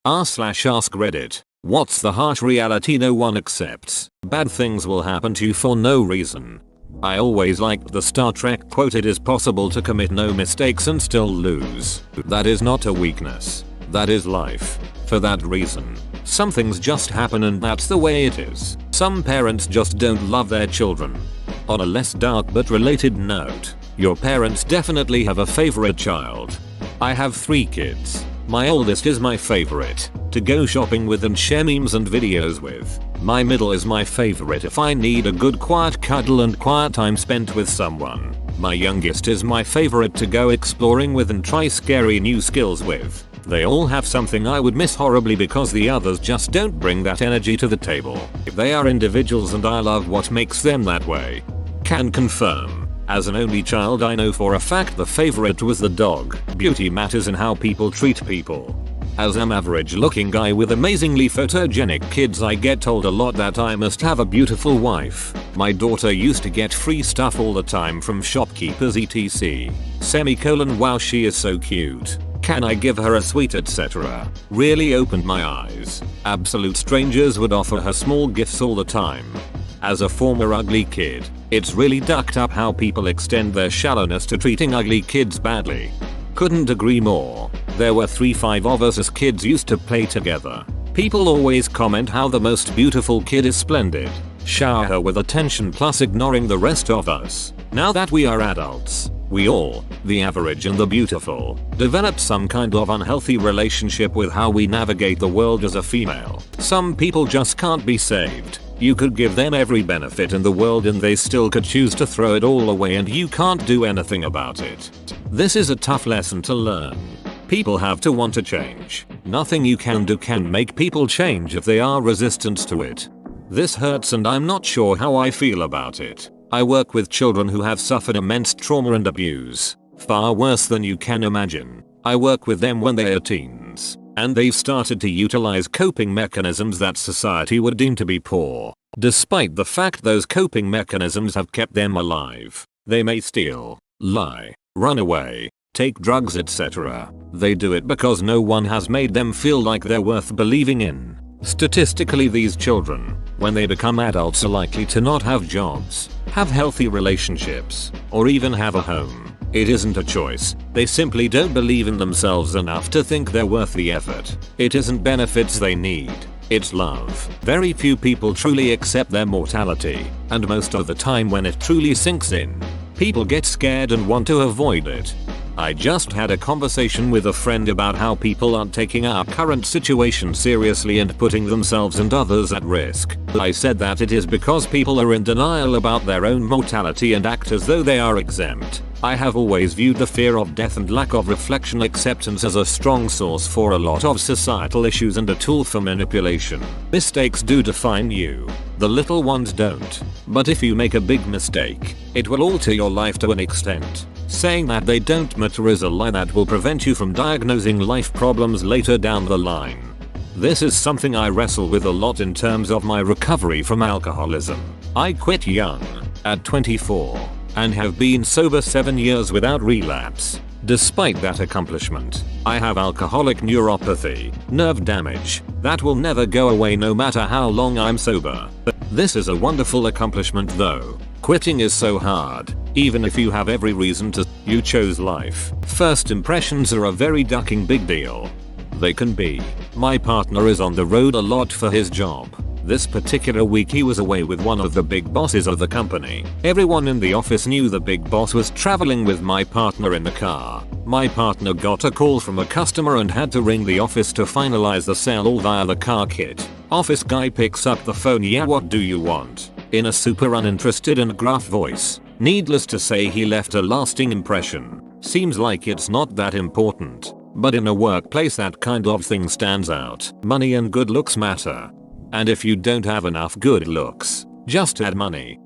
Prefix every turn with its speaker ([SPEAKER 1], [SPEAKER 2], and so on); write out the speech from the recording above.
[SPEAKER 1] r/AskReddit. What's the harsh reality no one accepts? Bad things will happen to you for no reason. I always liked the Star Trek quote, "It is possible to commit no mistakes and still lose." That is not a weakness. That is life. For that reason, some things just happen and that's the way it is. Some parents just don't love their children. On a less dark but related note, your parents definitely have a favorite child. I have 3 kids. My oldest is my favorite to go shopping with and share memes and videos with. My middle is my favorite if I need a good quiet cuddle and quiet time spent with someone. My youngest is my favorite to go exploring with and try scary new skills with. They all have something I would miss horribly because the others just don't bring that energy to the table. They are individuals and I love what makes them that way. Can confirm. As an only child, I know for a fact the favorite was the dog. Beauty matters in how people treat people. As an average looking guy with amazingly photogenic kids, I get told a lot that I must have a beautiful wife. My daughter used to get free stuff all the time from shopkeepers etc. Wow, she is so cute. Can I give her a sweet etc. Really opened my eyes. Absolute strangers would offer her small gifts all the time. As a former ugly kid, it's really ducked up how people extend their shallowness to treating ugly kids badly. Couldn't agree more. There were 3-5 of us as kids used to play together. People always comment how the most beautiful kid is splendid. Shower her with attention plus ignoring the rest of us. Now that we are adults, we all, the average and the beautiful, developed some kind of unhealthy relationship with how we navigate the world as a female. Some people just can't be saved. You could give them every benefit in the world and they still could choose to throw it all away and you can't do anything about it. This is a tough lesson to learn. People have to want to change. Nothing you can do can make people change if they are resistant to it. This hurts and I'm not sure how I feel about it. I work with children who have suffered immense trauma and abuse. Far worse than you can imagine. I work with them when they are teens. And they've started to utilize coping mechanisms that society would deem to be poor. Despite the fact those coping mechanisms have kept them alive. They may steal, lie, run away, take drugs etc. They do it because no one has made them feel like they're worth believing in. Statistically, these children, when they become adults, are likely to not have jobs, have healthy relationships, or even have a home. It isn't a choice. They simply don't believe in themselves enough to think they're worth the effort. It isn't benefits they need. It's love. Very few people truly accept their mortality, and most of the time when it truly sinks in, people get scared and want to avoid it. I just had a conversation with a friend about how people aren't taking our current situation seriously and putting themselves and others at risk. I said that it is because people are in denial about their own mortality and act as though they are exempt. I have always viewed the fear of death and lack of reflection acceptance as a strong source for a lot of societal issues and a tool for manipulation. Mistakes do define you. The little ones don't. But if you make a big mistake, it will alter your life to an extent. Saying that they don't matter is a lie that will prevent you from diagnosing life problems later down the line. This is something I wrestle with a lot in terms of my recovery from alcoholism. I quit young, at 24, and have been sober 7 years without relapse. Despite that accomplishment, I have alcoholic neuropathy, nerve damage, that will never go away no matter how long I'm sober. This is a wonderful accomplishment though. Quitting is so hard, even if you have every reason to. You chose life. First impressions are a very ducking big deal. They can be. My partner is on the road a lot for his job. This particular week he was away with one of the big bosses of the company. Everyone in the office knew the big boss was traveling with my partner in the car. My partner got a call from a customer and had to ring the office to finalize the sale all via the car kit. Office guy picks up the phone. "Yeah, what do you want?" in a super uninterested and gruff voice. Needless to say, he left a lasting impression. Seems like it's not that important. But in a workplace that kind of thing stands out. Money and good looks matter. And if you don't have enough good looks, just add money.